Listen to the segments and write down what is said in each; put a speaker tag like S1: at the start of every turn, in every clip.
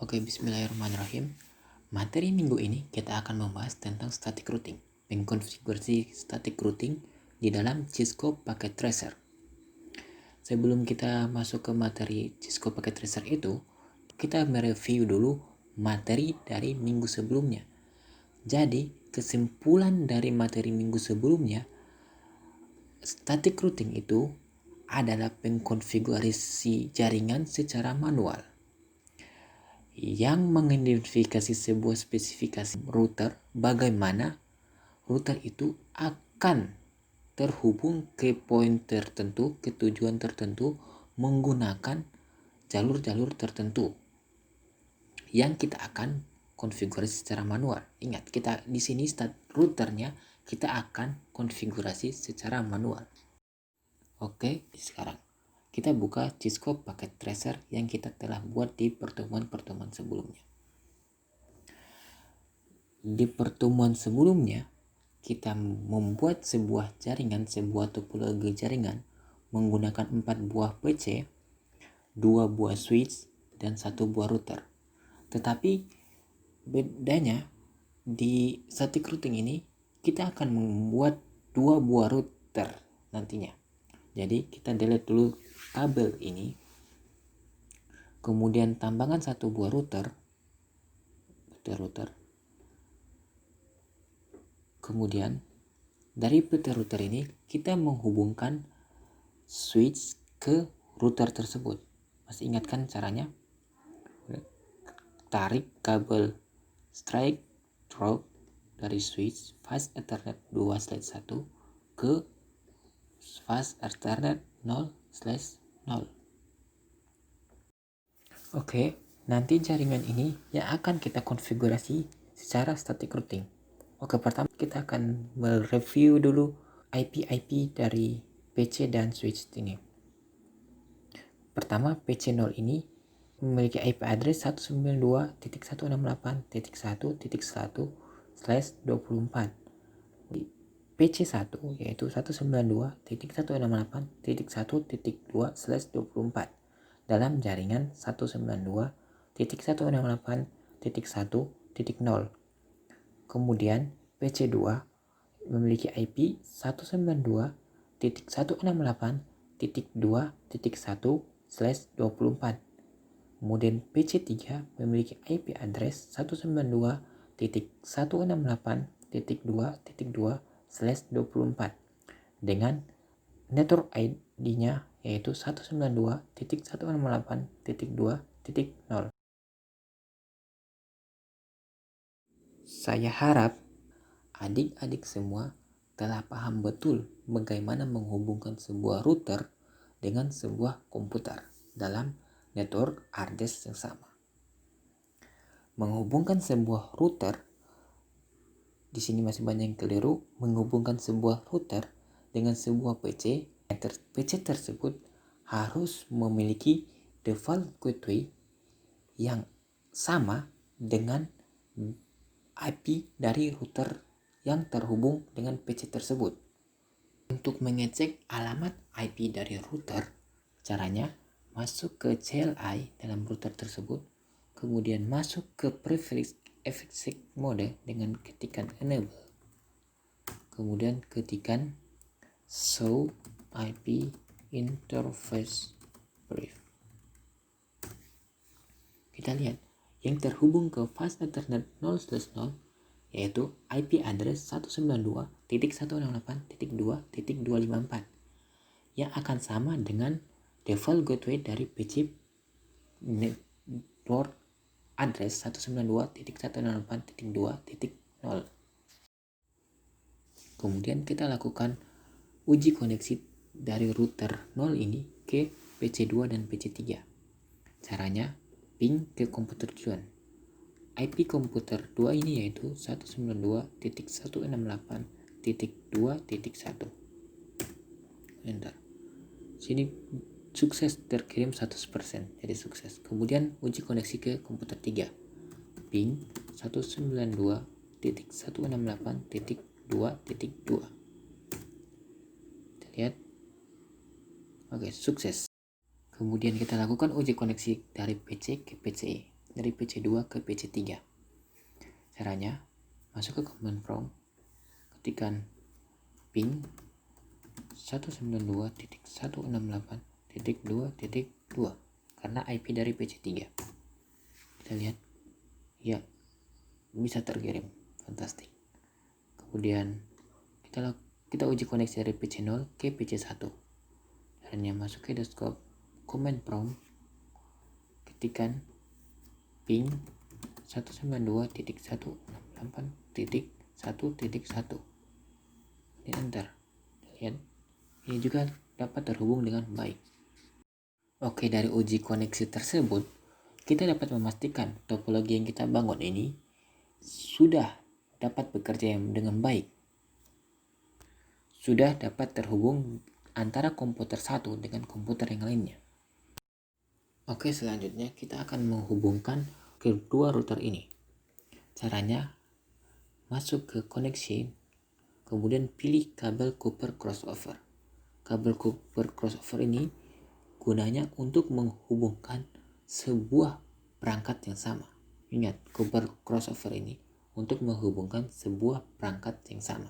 S1: Oke, bismillahirrahmanirrahim. Materi minggu ini kita akan membahas tentang static routing, mengkonfigurasi static routing di dalam Cisco Packet Tracer. Sebelum kita masuk ke materi Cisco Packet Tracer itu, kita mereview dulu materi dari minggu sebelumnya. Jadi, kesimpulan dari materi minggu sebelumnya, static routing itu adalah pengkonfigurasi jaringan secara manual yang mengidentifikasi sebuah spesifikasi router, bagaimana router itu akan terhubung ke poin tertentu, ke tujuan tertentu menggunakan jalur-jalur tertentu yang kita akan konfigurasi secara manual. Ingat, kita di sini routernya kita akan konfigurasi secara manual. Oke, sekarang kita buka Cisco Packet Tracer yang kita telah buat di pertemuan-pertemuan sebelumnya. Di pertemuan sebelumnya, kita membuat sebuah jaringan, sebuah topologi jaringan menggunakan 4 buah PC, 2 buah switch, dan 1 buah router. Tetapi bedanya di static routing ini kita akan membuat 2 buah router nantinya. Jadi kita delete dulu kabel ini, kemudian tambahkan 1 buah router. Kemudian dari PT router ini kita menghubungkan switch ke router tersebut. Masih ingat kan caranya? Tarik kabel straight drop dari switch fast ethernet 2/1 ke fast ethernet 0/0. Oke, nanti jaringan ini yang akan kita konfigurasi secara static routing. Oke, pertama kita akan mereview dulu IP dari PC dan switch ini. Pertama, PC0 ini memiliki IP address 192.168.1.1/24. PC1 yaitu 192.168.1.2/24 dalam jaringan 192.168.1.0. Kemudian PC2 memiliki IP 192.168.2.1/24. Kemudian PC3 memiliki IP address 192.168.2.2/24 dengan network ID-nya yaitu 192.168.2.0. Saya harap adik-adik semua telah paham betul bagaimana menghubungkan sebuah router dengan sebuah komputer dalam network address yang sama. Menghubungkan sebuah router, di sini masih banyak yang keliru, menghubungkan sebuah router dengan sebuah PC, PC tersebut harus memiliki default gateway yang sama dengan IP dari router yang terhubung dengan PC tersebut. Untuk mengecek alamat IP dari router, caranya masuk ke CLI dalam router tersebut, kemudian masuk ke privilege exec mode dengan ketikan enable, kemudian ketikan show IP interface brief. Kita lihat yang terhubung ke fast ethernet 0/0 yaitu IP address 192.168.2.254 yang akan sama dengan default gateway dari PC network address 192.168.2.0. Kemudian kita lakukan uji koneksi dari router 0 ini ke PC2 dan PC3. Caranya ping ke komputer tujuan. IP komputer 2 ini yaitu 192.168.2.1. Enter. Sini sukses terkirim 100%, jadi sukses. Kemudian uji koneksi ke komputer 3. Ping 192.168.2.2. Kita lihat. Oke, sukses. Kemudian kita lakukan uji koneksi dari PC ke PCE. dari PC2 ke PC3. Caranya, masuk ke command prompt, ketikkan ping 192.168.2.2 karena IP dari PC3. Kita lihat, ya, bisa terkirim, fantastik. Kemudian kita uji koneksi dari PC0 ke PC1. Caranya masuk ke desktop, command prompt, ketikkan ping 192.168.1.1, ini enter. Lihat, ini juga dapat terhubung dengan baik. Oke, dari uji koneksi tersebut kita dapat memastikan topologi yang kita bangun ini sudah dapat bekerja dengan baik, sudah dapat terhubung antara komputer satu dengan komputer yang lainnya. Oke, selanjutnya kita akan menghubungkan kedua router ini. Caranya, masuk ke koneksi, kemudian pilih kabel Cooper crossover. Kabel Cooper crossover ini gunanya untuk menghubungkan sebuah perangkat yang sama. Ingat, Cooper crossover ini untuk menghubungkan sebuah perangkat yang sama.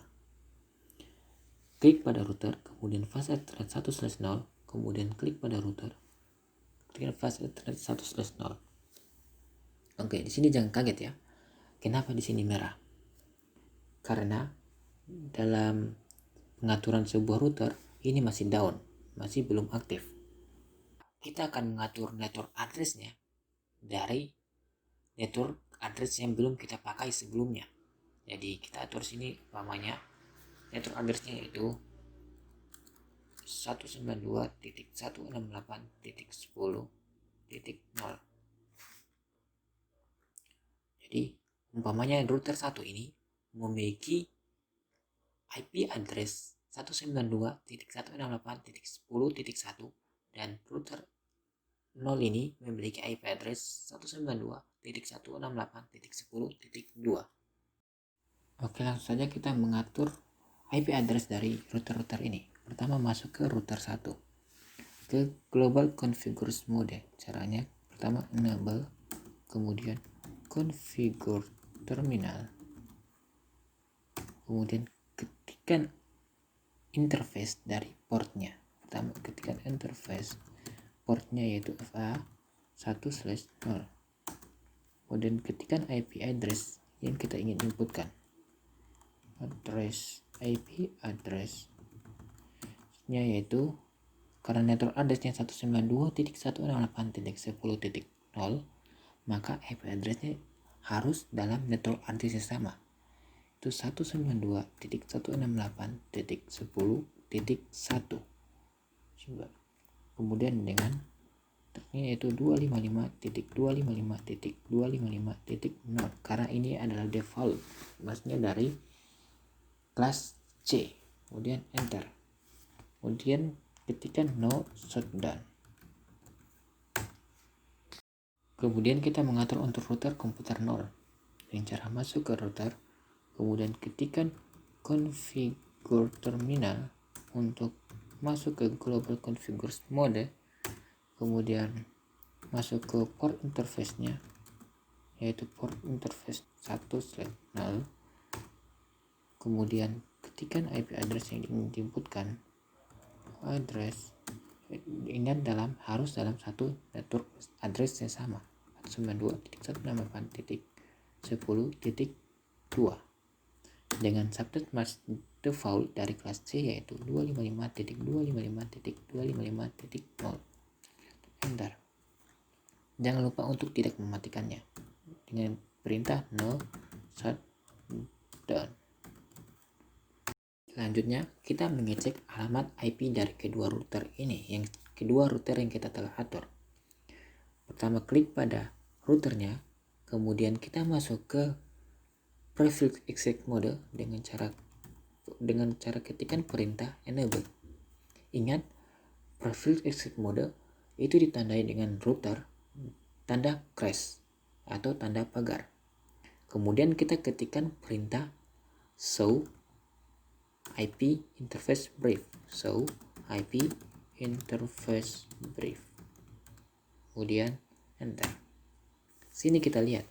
S1: Klik pada router, kemudian fast Ethernet 1/0, kemudian klik pada router, klik fast Ethernet 1/0. Oke, di sini jangan kaget ya. Kenapa di sini merah? Karena dalam pengaturan sebuah router ini masih down, masih belum aktif. Kita akan mengatur network address-nya dari network address yang belum kita pakai sebelumnya. Jadi kita atur sini umpamanya network address-nya yaitu 192.168.10.0. Jadi umpamanya router 1 ini memiliki IP address 192.168.10.1 dan router 0 ini memiliki IP address 192.168.10.2. Oke, langsung saja kita mengatur IP address dari router-router ini. Pertama, masuk ke router 1, ke global configures mode. Caranya pertama enable, kemudian configure terminal, kemudian ketikkan interface dari portnya. Pertama ketikkan interface portnya yaitu FA 1/0, kemudian ketikkan IP address yang kita ingin inputkan. IP address nya yaitu, karena network address-nya 192.168.10.0, maka IP address-nya harus dalam network address yang sama, itu 192.168.10.1. Kemudian dengan ini yaitu 255.255.255.0, karena ini adalah default busnya dari kelas C. Kemudian enter, kemudian ketikkan no shutdown. Kemudian kita mengatur untuk router komputer 0 dengan cara masuk ke router, kemudian ketikkan configure terminal untuk masuk ke global configures mode, kemudian masuk ke port interface-nya yaitu port interface 1/0, kemudian ketikkan IP address yang ingin diinputkan. Address, ingat harus dalam satu network address yang sama, 192.168.10.2 dengan subnet mask default dari kelas C yaitu 255.255.255.0. Enter. Jangan lupa untuk tidak mematikannya dengan perintah no shutdown. Selanjutnya kita mengecek alamat IP dari kedua router ini, yang kita telah atur. Pertama klik pada routernya, kemudian kita masuk ke prefix exec mode dengan cara ketikkan perintah enable. Ingat, prefix exec mode itu ditandai dengan router tanda crash atau tanda pagar. Kemudian kita ketikkan perintah show IP interface brief, show IP interface brief, kemudian enter. Sini kita lihat,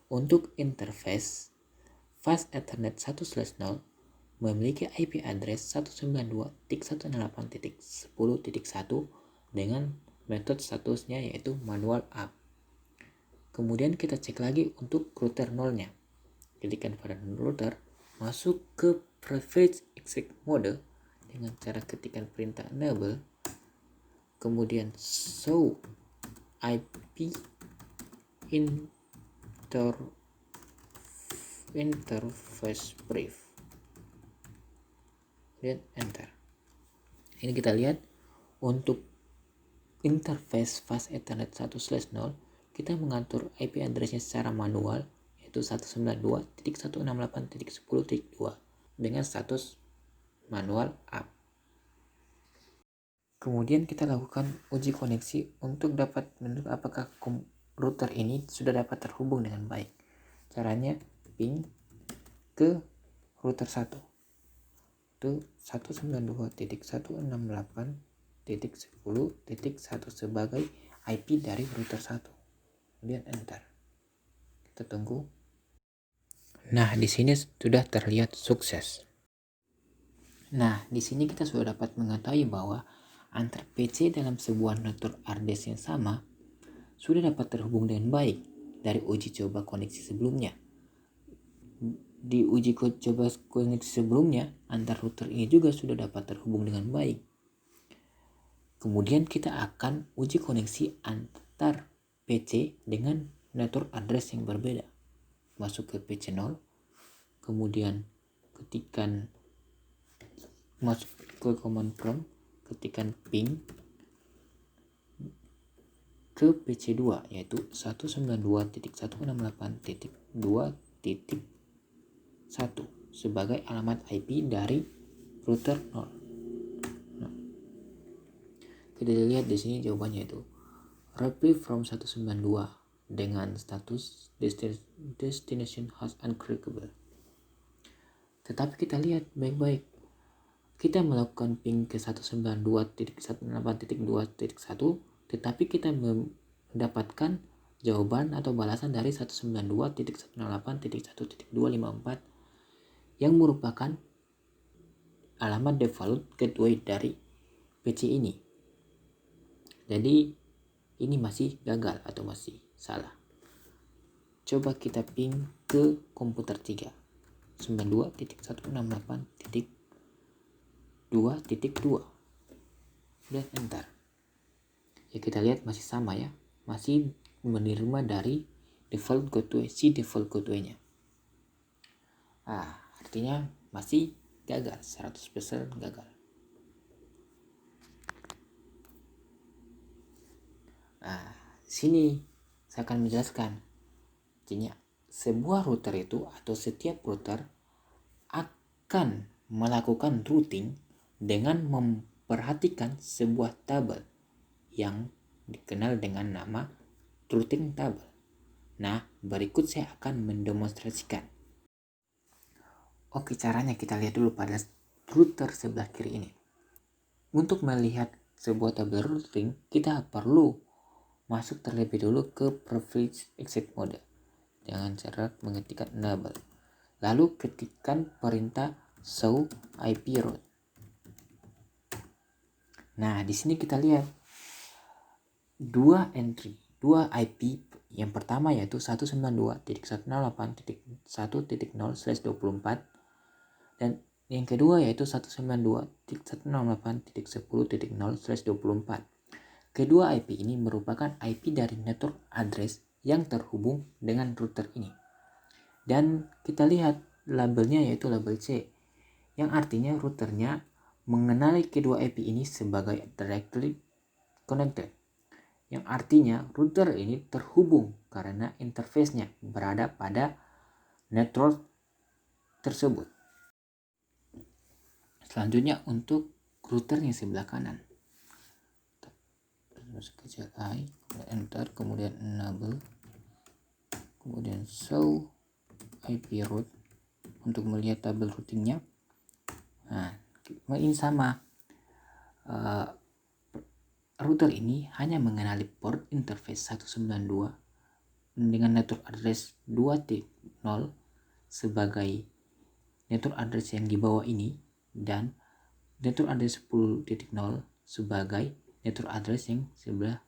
S1: untuk interface Fast Ethernet 1/0 memiliki IP address 192.168.10.1 dengan metode statusnya yaitu manual up. Kemudian kita cek lagi untuk router 0-nya. Ketikkan pada router, masuk ke privilege exec mode dengan cara ketikkan perintah enable, kemudian show IP interface brief, dan enter. Ini kita lihat untuk interface Fast Ethernet 1/0 kita mengatur IP addressnya secara manual yaitu 192.168.10.2 dengan status manual up. Kemudian kita lakukan uji koneksi untuk dapat menentukan apakah router ini sudah dapat terhubung dengan baik. Caranya ping ke router 1 itu 192.168.10.1 sebagai IP dari router 1. Kemudian enter. Kita tunggu. Nah, di sini sudah terlihat sukses. Nah, di sini kita sudah dapat mengetahui bahwa antar PC dalam sebuah network RDS yang sama sudah dapat terhubung dengan baik dari uji coba koneksi sebelumnya. Di uji coba koneksi sebelumnya, antar router ini juga sudah dapat terhubung dengan baik. Kemudian kita akan uji koneksi antar PC dengan network address yang berbeda. Masuk ke PC 0, kemudian masuk ke command prompt, ketikan ping ke PC 2 yaitu 192.168.2.1 sebagai alamat IP dari router 0. Nah, kita lihat di sini jawabannya itu reply from 192 dengan status destination host uncrackable. Tetapi kita lihat baik-baik. Kita melakukan ping ke 192.168.2.1 tetapi kita mendapatkan jawaban atau balasan dari 192.168.1.254 yang merupakan alamat default gateway dari PC ini. Jadi ini masih gagal atau masih salah. Coba kita ping ke komputer 3 92.168.2.2 dan enter. Ya, kita lihat masih sama ya, masih menerima dari default gateway-nya. Artinya masih gagal, 100% gagal. Sini saya akan menjelaskan. Artinya sebuah router itu atau setiap router akan melakukan routing dengan memperhatikan sebuah tabel yang dikenal dengan nama routing table. Nah, berikut saya akan mendemonstrasikan. Oke, caranya kita lihat dulu pada router sebelah kiri ini. Untuk melihat sebuah tabel routing, kita perlu masuk terlebih dulu ke privilege exec mode dengan cara mengetikkan enable. Lalu ketikkan perintah show IP route. Nah, di sini kita lihat dua IP. Yang pertama yaitu 192.168.1.0/24 dan yang kedua yaitu 192.168.10.0/24. Kedua IP ini merupakan IP dari network address yang terhubung dengan router ini. Dan kita lihat labelnya yaitu label C, yang artinya routernya mengenali kedua IP ini sebagai directly connected, yang artinya router ini terhubung karena interface-nya berada pada network tersebut. Selanjutnya untuk router yang sebelah kanan, masuk ke CLI, enter, kemudian enable, kemudian show IP route untuk melihat tabel routingnya. Nah, ini sama. Router ini hanya mengenali port interface 192 dengan network address 2.0 sebagai network address yang di bawah ini dan network address 10.0 sebagai network address yang sebelah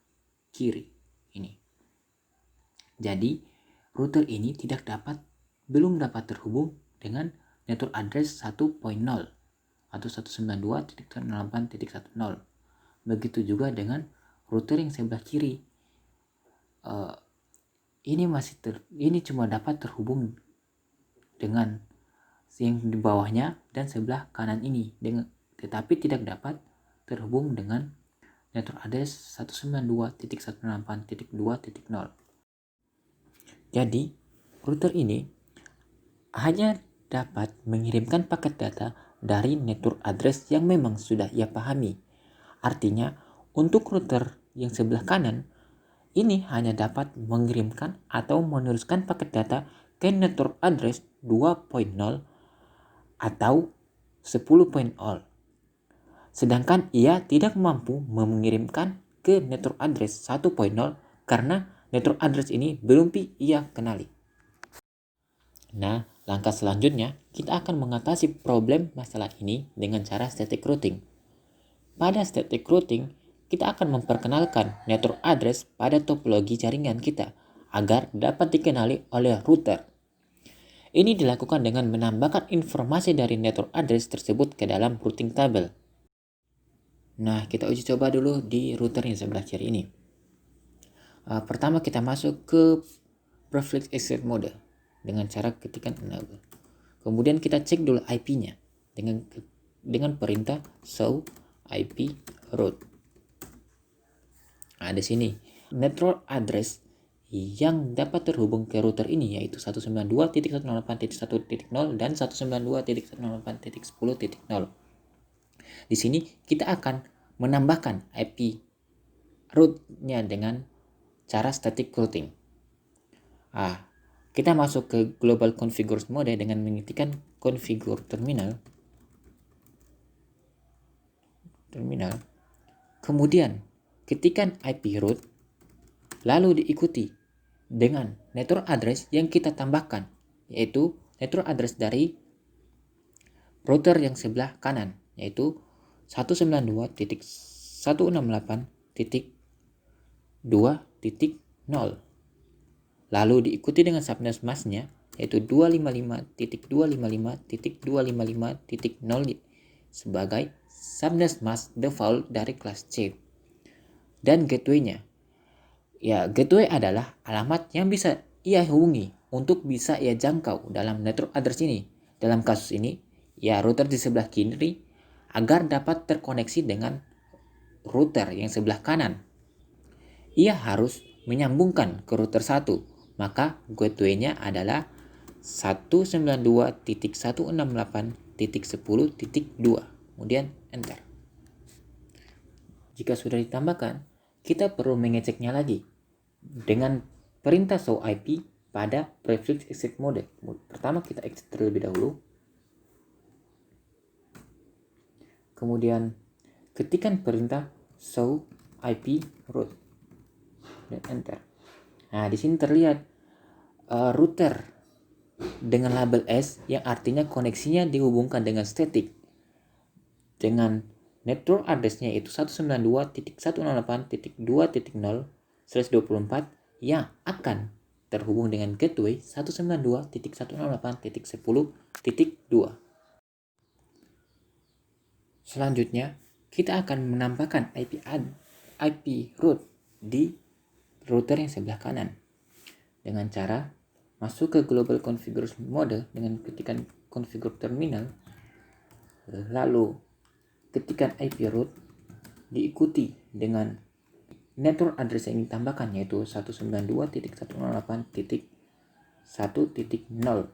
S1: kiri ini. Jadi router ini belum dapat terhubung dengan network address 1.0 atau 192.168.10. Begitu juga dengan router yang sebelah kiri. Ini cuma dapat terhubung dengan yang di bawahnya dan sebelah kanan ini, tetapi tidak dapat terhubung dengan network address 192.168.2.0. Jadi router ini hanya dapat mengirimkan paket data dari network address yang memang sudah ia pahami. Artinya untuk router yang sebelah kanan ini hanya dapat mengirimkan atau meneruskan paket data ke network address 2.0 atau 10.0. Sedangkan ia tidak mampu mengirimkan ke network address 1.0 karena network address ini belum ia kenali. Nah, langkah selanjutnya kita akan mengatasi problem masalah ini dengan cara static routing. Pada static routing, kita akan memperkenalkan network address pada topologi jaringan kita agar dapat dikenali oleh router. Ini dilakukan dengan menambahkan informasi dari network address tersebut ke dalam routing table. Nah, kita uji coba dulu di router yang sebelah kiri ini. Pertama kita masuk ke Prefix Exit Mode dengan cara ketikkan enable. Kemudian kita cek dulu IP-nya dengan perintah show IP route. Nah, di sini network address yang dapat terhubung ke router ini yaitu 192.168.1.0 dan 192.168.10.0. Di sini kita akan menambahkan IP route-nya dengan cara static routing. Kita masuk ke global configure mode dengan mengetikkan configure terminal. Kemudian ketikkan IP route, lalu diikuti dengan network address yang kita tambahkan, yaitu network address dari router yang sebelah kanan, yaitu 192.168.2.0. Lalu diikuti dengan subnet mask-nya, yaitu 255.255.255.0 sebagai subnet mask default dari kelas C. Dan gateway-nya. Ya, gateway adalah alamat yang bisa ia hubungi untuk bisa ia jangkau dalam network address ini. Dalam kasus ini, ya router di sebelah kiri agar dapat terkoneksi dengan router yang sebelah kanan. Ia harus menyambungkan ke router 1, maka gateway-nya adalah 192.168.10.2. Kemudian enter. Jika sudah ditambahkan, kita perlu mengeceknya lagi dengan perintah show IP pada prefix exit mode. Pertama kita exit terlebih dahulu. Kemudian ketikkan perintah show IP route dan enter. Nah, di sini terlihat router dengan label S yang artinya koneksinya dihubungkan dengan static dengan network address-nya yaitu 192.168.2.0/24 yang akan terhubung dengan gateway 192.168.10.2. Selanjutnya, kita akan menambahkan IP route di router yang sebelah kanan dengan cara masuk ke global configure mode dengan ketikkan configure terminal, lalu ketikkan IP route diikuti dengan network address yang ditambahkan yaitu 192.168.1.0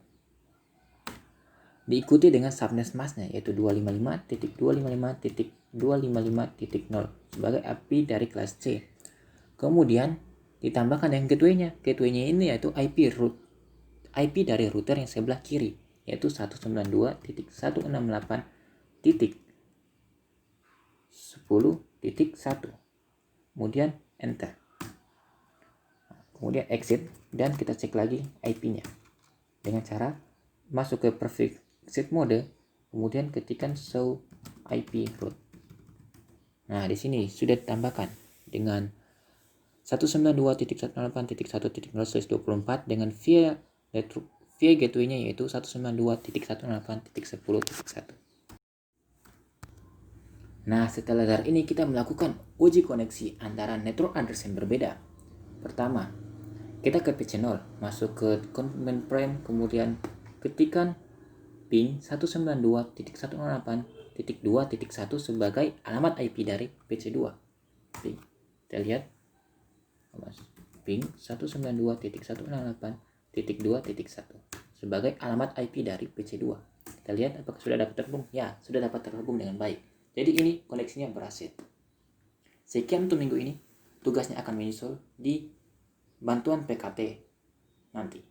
S1: diikuti dengan subnet mask-nya yaitu 255.255.255.0 sebagai IP dari kelas C. Kemudian ditambahkan dengan gateway-nya. Gateway-nya ini yaitu IP dari router yang sebelah kiri yaitu 192.168.10.1. Kemudian enter. kemudian exit, dan kita cek lagi IP-nya dengan cara masuk ke prefix exit mode, kemudian ketikkan show IP route. Nah, di sini sudah ditambahkan dengan 192.168.1.0/24 dengan via gateway-nya yaitu 192.168.10.1. Nah, setelah dari ini kita melakukan uji koneksi antara network address yang berbeda. Pertama, kita ke PC0, masuk ke command prompt, kemudian ketikkan ping 192.168.2.1 sebagai alamat IP dari PC2. Ping, kita lihat, ping 192.168.2.1 sebagai alamat IP dari PC2. Kita lihat apakah sudah dapat terhubung. Ya, sudah dapat terhubung dengan baik. Jadi ini koneksinya berhasil. Sekian untuk minggu ini. Tugasnya akan menyusul di bantuan PKT nanti.